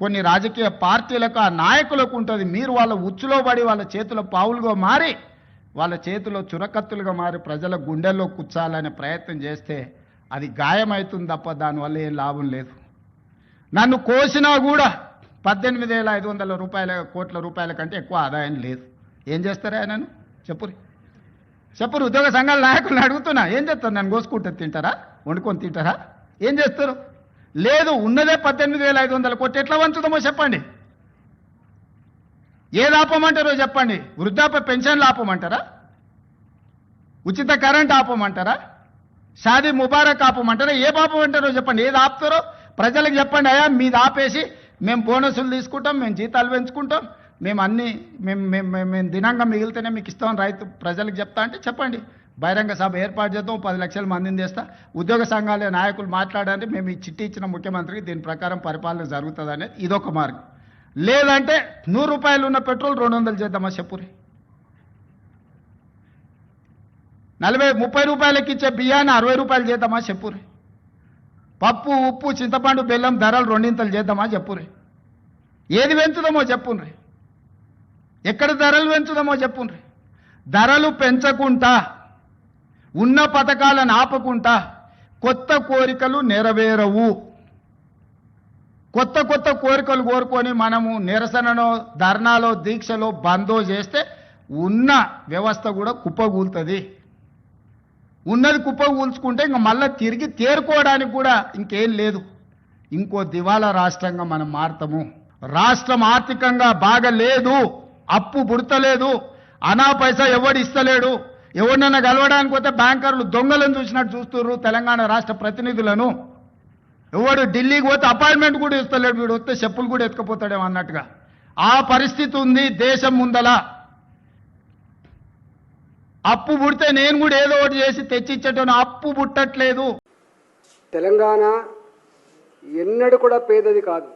కొన్ని రాజకీయ పార్టీలకు ఆ నాయకులకు ఉంటుంది. మీరు వాళ్ళ ఉచ్చులో పడి వాళ్ళ చేతిలో పావులుగా మారి వాళ్ళ చేతిలో చురకత్తులుగా మారి ప్రజల గుండెల్లో కూర్చాలనే ప్రయత్నం చేస్తే అది గాయమవుతుంది తప్ప దానివల్ల ఏం లాభం లేదు. నన్ను కోసినా కూడా 18,500 కోట్ల రూపాయల కంటే ఎక్కువ ఆదాయం లేదు. ఏం చేస్తారా నన్ను చెప్పురు ఉద్యోగ సంఘాల నాయకులను అడుగుతున్నా, ఏం చేస్తారు? నన్ను కోసుకుంటే తింటారా? వండుకొని తింటారా? ఏం చేస్తారు? లేదు, ఉన్నదే 18,500 కోట్లు. ఎట్లా వంచుదామో చెప్పండి. ఏది ఆపమంటారో చెప్పండి. వృద్ధాప్య పెన్షన్లు ఆపమంటారా? ఉచిత కరెంట్ ఆపమంటారా? షాదీ ముబారక్ ఆపమంటారా? ఏ ఆపమంటారో చెప్పండి. ఏది ఆపుతారో ప్రజలకు చెప్పండి. అయ్యా మీది ఆపేసి మేము బోనసులు తీసుకుంటాం, మేము జీతాలు పెంచుకుంటాం, మేము అన్నీ మేము దినంగా మిగిలితేనే మీకు ఇస్తామని రైతు ప్రజలకు చెప్తా అంటే చెప్పండి. బహిరంగ సభ ఏర్పాటు చేద్దాం, 10 లక్షల మందిని చేస్తా. ఉద్యోగ సంఘాల నాయకులు మాట్లాడండి, మేము ఈ చిట్టి ఇచ్చిన ముఖ్యమంత్రికి దీని ప్రకారం పరిపాలన జరుగుతుంది అనేది ఇదొక మార్గం. లేదంటే 100 రూపాయలు ఉన్న పెట్రోల్ 200 చేద్దామా చెప్పురి. 30 రూపాయలకి ఇచ్చే బియ్యాన్ని 60 రూపాయలు చేద్దామా చెప్పురి. పప్పు ఉప్పు చింతపండు బెల్లం ధరలు 2 చేద్దామా చెప్పురి. ఏది పెంచుదామో చెప్పుండ్రి. ఎక్కడ ధరలు పెంచుదామో చెప్పుండ్రి. ధరలు పెంచకుండా ఉన్న పథకాలను ఆపకుండా కొత్త కోరికలు నెరవేరవు. కొత్త కోరికలు కోరుకొని మనము నిరసనలో ధర్నాలో దీక్షలో బందో చేస్తే ఉన్న వ్యవస్థ కూడా కుప్పగూలుతుంది. ఉన్నది కుప్పగూల్చుకుంటే ఇంకా మళ్ళీ తిరిగి తేరుకోవడానికి కూడా ఇంకేం లేదు. ఇంకో దివాలా రాష్ట్రంగా మనం మారుతాము. రాష్ట్రం ఆర్థికంగా బాగా లేదు, అప్పు పుడతలేదు, అనా పైసా ఎవడు ఇస్తలేడు. ఎవరినైనా కలవడానికి పోతే బ్యాంకర్లు దొంగలను చూసినట్టు చూస్తున్నారు తెలంగాణ రాష్ట్ర ప్రతినిధులను. ఎవడు ఢిల్లీకి పోతే అపాయింట్మెంట్ కూడా ఇస్తలేడు, వీడు వస్తే చెప్పులు కూడా ఎత్తుకపోతాడేమో అన్నట్టుగా ఆ పరిస్థితి ఉంది దేశం ముందల. అప్పు పుడితే నేను కూడా ఏదో ఒకటి చేసి తెచ్చిచ్చేటోను, అప్పు పుట్టట్లేదు. తెలంగాణ ఎన్నడూ కూడా పేదది కాదు.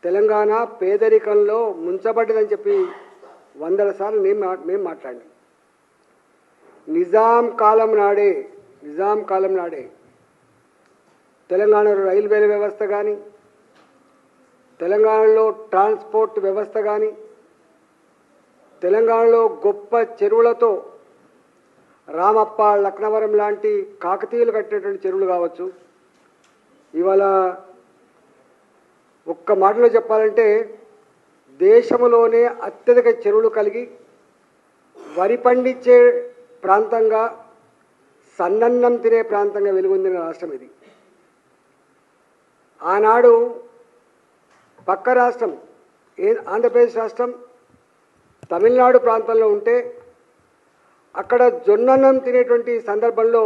తెలంగాణ పేదరికంలో ముంచబడ్డదని చెప్పి 100 సార్లు మేము మాట్లాడినాం. నిజాం కాలం నాడే తెలంగాణలో రైల్వేల వ్యవస్థ కానీ, తెలంగాణలో ట్రాన్స్పోర్ట్ వ్యవస్థ కానీ, తెలంగాణలో గొప్ప చెరువులతో రామప్ప లక్నవరం లాంటి కాకతీయులు కట్టినటువంటి చెరువులు కావచ్చు. ఇవాళ ఒక్క మాటలో చెప్పాలంటే దేశంలోనే అత్యధిక చెరువులు కలిగి వరి పండించే ప్రాంతంగా, సన్నన్నం తినే ప్రాంతంగా వెలుగొందిన రాష్ట్రం ఇది. ఆనాడు పక్క రాష్ట్రం ఆంధ్రప్రదేశ్ రాష్ట్రం తమిళనాడు ప్రాంతంలో ఉంటే అక్కడ జొన్నన్నం తినేటువంటి సందర్భంలో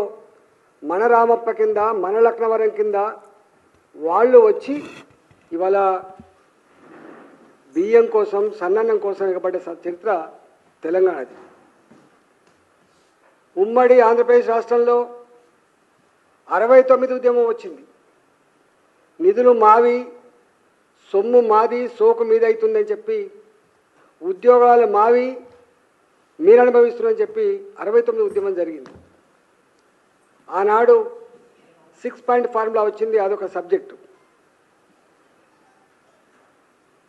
మన రామప్ప కింద, మన లక్నవరం కింద వాళ్ళు వచ్చి ఇవాళ బియ్యం కోసం, సన్నన్నం కోసం ఎగబడ్డ చరిత్ర తెలంగాణది. ఉమ్మడి ఆంధ్రప్రదేశ్ రాష్ట్రంలో 69 ఉద్యమం వచ్చింది. నిధులు మావి, సొమ్ము మాది, సోకు మీద అవుతుందని చెప్పి, ఉద్యోగాలు మావి, మీరు అనుభవిస్తున్నారని చెప్పి 69 ఉద్యమం జరిగింది. ఆనాడు 6 పాయింట్ ఫార్ములా వచ్చింది, అదొక సబ్జెక్టు.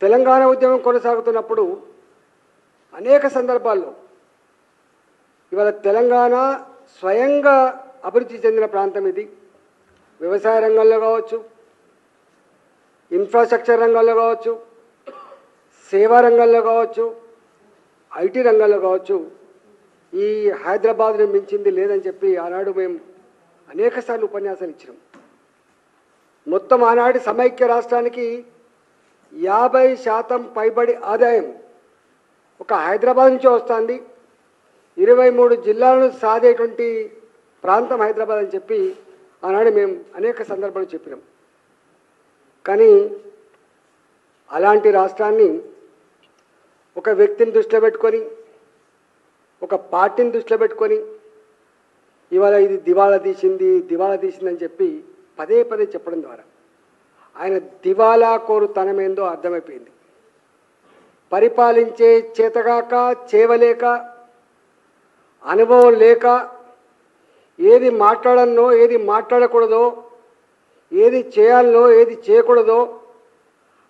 తెలంగాణ ఉద్యమం కొనసాగుతున్నప్పుడు అనేక సందర్భాల్లో ఇవాళ తెలంగాణ స్వయంగా అభివృద్ధి చెందిన ప్రాంతం ఇది. వ్యవసాయ రంగంలో కావచ్చు, ఇన్ఫ్రాస్ట్రక్చర్ రంగంలో కావచ్చు, సేవా రంగంలో కావచ్చు, ఐటీ రంగంలో కావచ్చు. ఈ హైదరాబాద్ని మించింది లేదని చెప్పి ఆనాడు మేము అనేక సార్లు ఉపన్యాసాలు ఇచ్చినాం. మొత్తం ఆనాటి సమైక్య రాష్ట్రానికి 50% పైబడి ఆదాయం ఒక హైదరాబాద్ నుంచే వస్తుంది. 23 జిల్లాలను సాధేటువంటి ప్రాంతం హైదరాబాద్ అని చెప్పి ఆనాడు మేము అనేక సందర్భాలు చెప్పినాం. కానీ అలాంటి రాష్ట్రాన్ని ఒక వ్యక్తిని దృష్టిలో పెట్టుకొని, ఒక పార్టీని దృష్టిలో పెట్టుకొని ఇవాళ ఇది దివాళా తీసిందని చెప్పి పదే చెప్పడం ద్వారా ఆయన దివాలా కోరుతనమేందో అర్థమైపోయింది. పరిపాలించే చేతగాక, చేవలేక, అనుభవం లేక, ఏది మాట్లాడనో, ఏది మాట్లాడకూడదో, ఏది చేయాలనో, ఏది చేయకూడదో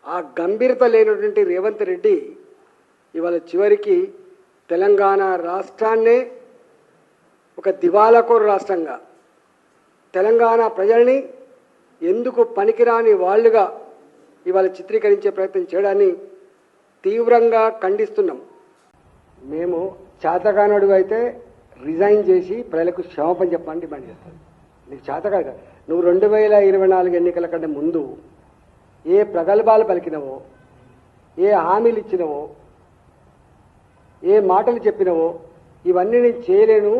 ఆ గంభీరత లేనటువంటి రేవంత్ రెడ్డి ఇవాళ చివరికి తెలంగాణ రాష్ట్రాన్నే ఒక దివాలాకోరు రాష్ట్రంగా, తెలంగాణ ప్రజల్ని ఎందుకు పనికిరాని వాళ్ళుగా ఇవాళ చిత్రీకరించే ప్రయత్నం చేయడాన్ని తీవ్రంగా ఖండిస్తున్నాం. మేము చేతకానుడు అయితే రిజైన్ చేసి ప్రజలకు క్షమాపణ చెప్పని డిమాండ్ చేస్తాం. నీకు చేతకాదు కదా, నువ్వు 2024 ఎన్నికల కంటే ముందు ఏ ప్రగల్భాలు పలికినవో, ఏ హామీలు ఇచ్చినవో, ఏ మాటలు చెప్పినవో ఇవన్నీ నేను చేయలేను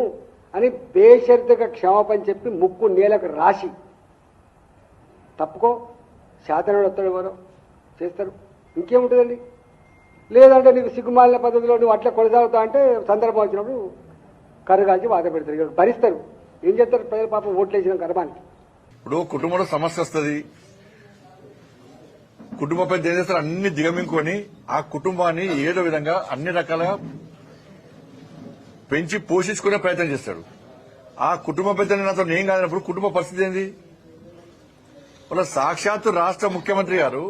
అని బేషరతుగా క్షమాపణ చెప్పి ముక్కు నేలకు రాసి తప్పుకో. శాతనుడు వస్తాడు, ఎవరో చేస్తారు, ఇంకేముంటుందండి. లేదంటే నీకు సిగ్గుమాలిన పద్ధతిలో నువ్వు అట్లా కొనసాగుతా అంటే సందర్భం వచ్చినప్పుడు కరుగాల్చి వాత పెడతారు, ఇక భరిస్తారు. ఏం చేస్తారు ప్రజలు పాపం ఓట్లు వేసిన గర్భానికి. ఇప్పుడు కుటుంబంలో సమస్య వస్తుంది, కుటుంబ పెద్ద ఏం చేస్తారు, అన్ని దిగమింగుకొని ఆ కుటుంబాన్ని ఏదో విధంగా అన్ని రకాలుగా పెంచి పోషించుకునే ప్రయత్నం చేస్తాడు. ఆ కుటుంబ పెద్దని నాతో ఏం కాదన్నప్పుడు కుటుంబ పరిస్థితి ఏంది? వాళ్ళ సాక్షాత్తు రాష్ట్ర ముఖ్యమంత్రి గారు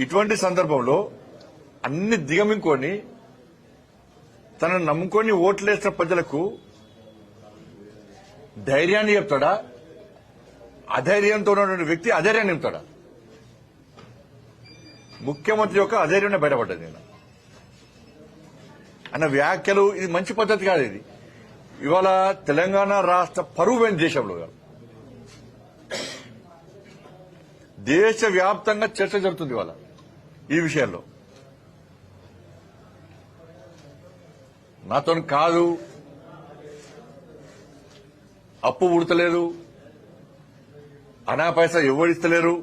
ఇటువంటి సందర్భంలో అన్ని దిగమింగుకొని తనను నమ్ముకొని ఓట్లేసిన ప్రజలకు ధైర్యాన్ని చెప్తాడా? అధైర్యంతో ఉన్నటువంటి వ్యక్తి అధైర్యాన్ని చెప్తాడా? ముఖ్యమంత్రి యొక్క అధైర్యాన్ని బయటపడ్డది నేను అన్న వ్యాఖ్యలు. ఇది మంచి పద్ధతి కాదు. ఇది ఇవాళ తెలంగాణ రాష్ట్ర పరువు పోయిన దేశంలో కాదు, దేశవ్యాప్తంగా చర్చ జరుగుతుంది ఇవాళ ఈ విషయంలో. నాతో కాదు, అప్పు ఉడతలేదు, అనా పైసా ఎవరిస్తలేరు,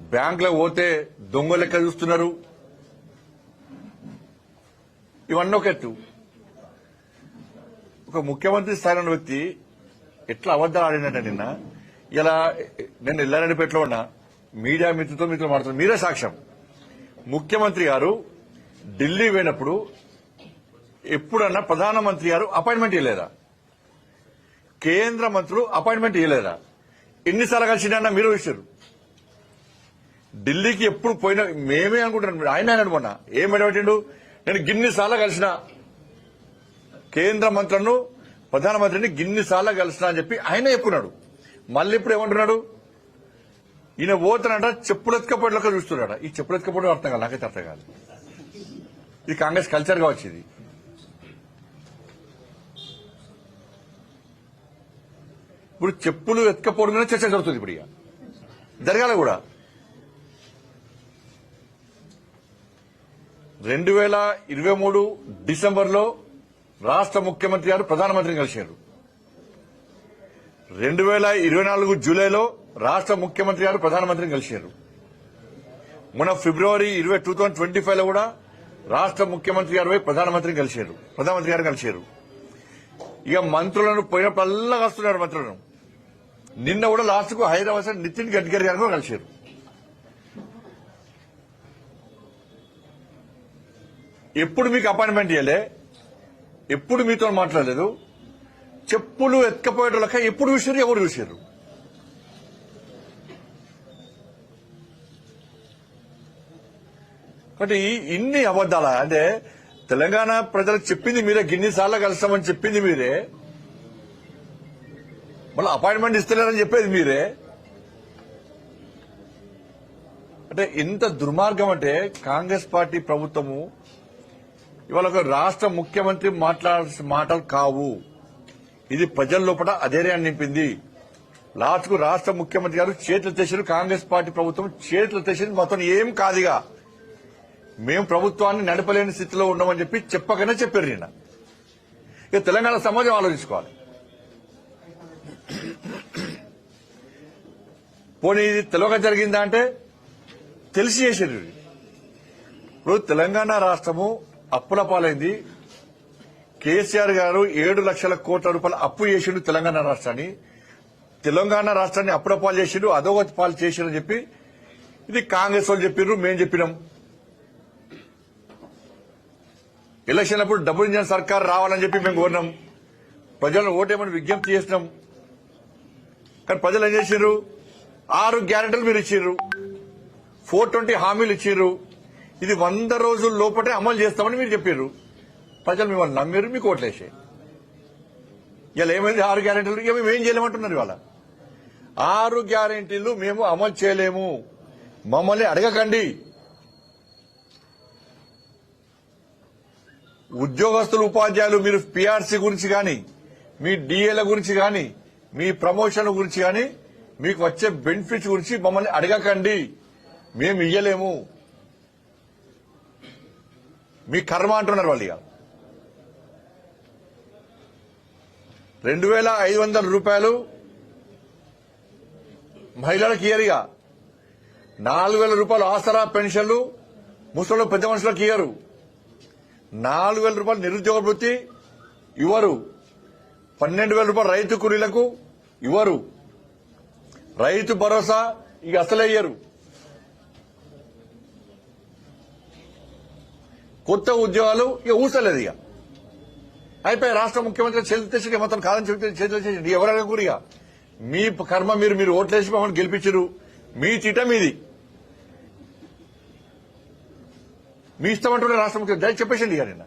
బ్యాంకులో పోతే దొంగ లెక్క చూస్తున్నారు, ఇవన్నీ ఒక ఎత్తు. ఒక ముఖ్యమంత్రి స్థాయిలో ఉన్న వ్యక్తి ఎట్లా అబద్దాలు ఆడినట్ట నిన్న. ఇలా నేను ఎల్లారెడ్డిపేటలో ఉన్నా, మీడియా మిత్రులతో మాట్లాడుతున్నా, మీరే సాక్ష్యం. ముఖ్యమంత్రి గారు ఢిల్లీ పోయినప్పుడు ఎప్పుడన్నా ప్రధానమంత్రి గారు అపాయింట్మెంట్ ఇవ్వలేదా? కేంద్ర మంత్రులు అపాయింట్మెంట్ ఇవ్వలేదా? ఎన్నిసార్లు కలిసినా మీరు ఇచ్చారు. ఢిల్లీకి ఎప్పుడు పోయినా మేమే అనుకుంటున్నాం. ఆయన అన్నాడు మొన్న, ఏం పెట్టిండు, నేను గిన్నిసార్లు కలిసిన కేంద్ర మంత్రులను, ప్రధానమంత్రిని గిన్నిసార్లు కలిసిన అని చెప్పి ఆయన చెప్పుకున్నాడు. మళ్ళీ ఇప్పుడు ఏమంటున్నాడు, ఈయన పోతానంట చెప్పులెత్తుకపోయేలాగా చూస్తున్నాడు. ఈ చెప్పులెత్తుకపోవడం అర్థం కాదు, నాకైతే అర్థం కాదు. ఇది కాంగ్రెస్ కల్చర్ కావచ్చు. ఇది ఇప్పుడు చెప్పులు ఎత్తుకపోవడం మీద చర్చ జరుగుతుంది. ఇప్పుడు ఇక జరగాల కూడా. 2023 డిసెంబర్లో రాష్ట్ర ముఖ్యమంత్రి గారు ప్రధానమంత్రిని కలిశారు. 2024 జూలైలో రాష్ట్ర ముఖ్యమంత్రి గారు ప్రధానమంత్రిని కలిశారు. మొన్న ఫిబ్రవరి 2025లో కూడా రాష్ట్ర ముఖ్యమంత్రి గారు ప్రధానమంత్రి గారు కలిశారు. ఇక మంత్రులను పోయినప్పుడల్లా కలుస్తున్నారు మంత్రులను. నిన్న కూడా లాస్ట్ కు హైదరాబాద్ నితిన్ గడ్కరీ గారు కూడా కలిశారు. ఎప్పుడు మీకు అపాయింట్మెంట్ ఇవ్వలే, ఎప్పుడు మీతో మాట్లాడలేదు. చెప్పులు ఎత్తుకపోయేటోళ్ళక ఎప్పుడు చూసారు, ఎవరు చూసారు? కాబట్టి ఇన్ని అబద్దాలా? అంటే తెలంగాణ ప్రజలకు చెప్పింది మీరే, గిన్నిసార్లు కలుస్తామని చెప్పింది మీరే, మళ్ళీ అపాయింట్మెంట్ ఇస్తలేరని చెప్పేది మీరే. అంటే ఇంత దుర్మార్గం అంటే కాంగ్రెస్ పార్టీ ప్రభుత్వము ఇవాళ ఒక రాష్ట్ర ముఖ్యమంత్రి మాట్లాడాల్సిన మాటలు కావు. ఇది ప్రజల లోపల అధైర్యాన్ని నింపింది. లాస్ట్ కు రాష్ట్ర ముఖ్యమంత్రి గారు చేతులు తెచ్చారు, కాంగ్రెస్ పార్టీ ప్రభుత్వం చేతులు తెచ్చింది. మొత్తం ఏం కాదుగా, మేము ప్రభుత్వాన్ని నడపలేని స్థితిలో ఉన్నామని చెప్పి చెప్పగానే చెప్పారు నిన్న. ఇక తెలంగాణ సమాజం ఆలోచించుకోవాలి. పోనీ ఇది తెలియక జరిగిందా అంటే తెలిసి చేసేది. ఇప్పుడు తెలంగాణ రాష్ట్రము అప్పుల పాలైంది. కేసీఆర్ గారు 7 లక్షల కోట్ల రూపాయల అప్పు చేసిండు తెలంగాణ రాష్ట్రాన్ని. తెలంగాణ రాష్ట్రాన్ని అప్పుల పాలు చేసిండు, అధోగతి పాలు చేసిండు అని చెప్పి ఇది కాంగ్రెస్ వాళ్ళు చెప్పారు, మేం చెప్పినాం. ఎలక్షన్ అప్పుడు డబుల్ ఇంజన్ సర్కార్ రావాలని చెప్పి మేము కోరినాం. ప్రజలను ఓటేమని విజ్ఞప్తి చేసినాం. కానీ ప్రజలు ఏం చేశారు? 6 గ్యారెంటీలు మీరు ఇచ్చిర్రు, 420 హామీలు ఇచ్చిర్రు. ఇది 100 రోజుల లోపటే అమలు చేస్తామని మీరు చెప్పారు. ప్రజలు మిమ్మల్ని నమ్మారు, మీకు ఓట్లేసాయి. ఇలా ఏమైంది? 6 గ్యారెంటీలు ఇక మేము ఏం చేయలేమంటున్నారు. ఇవాళ 6 గ్యారెంటీలు మేము అమలు చేయలేము, మమ్మల్ని అడగకండి. ఉద్యోగస్తులు, ఉపాధ్యాయులు మీరు పీఆర్సీ గురించి కానీ, మీ డిఏల గురించి కానీ, మీ ప్రమోషన్ గురించి కానీ, మీకు వచ్చే బెనిఫిట్స్ గురించి మమ్మల్ని అడగకండి, మేము ఇయ్యలేము. మీ కర్మ అంటున్నారు వాళ్ళు. ఇక 2,500 రూపాయలు మహిళలకు ఇయ్యరుగా, 4,000 రూపాయలు ఆసరా పెన్షన్లు ముసలు పెద్ద మనుషులకు ఇయ్యరు, 4,000 రూపాయలు నిరుద్యోగ వృత్తి ఇవ్వరు, 12,000 రూపాయలు రైతు కూలీలకు ఇవ్వరు, రైతు భరోసా ఇక అసలే ఇయ్యరు. కొత్త ఉద్యోగాలు ఇక ఊసలేదు. ఇక అయిపోయి రాష్ట్ర ముఖ్యమంత్రి చేతులు మొత్తం కాలం చేతులు చేసి ఎవరైనా కూడా మీ కర్మ, మీరు ఓట్లేసి మమ్మల్ని గెలిపించరు, మీ చిట మీది, మీ ఇష్టం అంటుండే రాష్ట్ర ముఖ్యమంత్రి చెప్పేసింది ఇక నిన్న.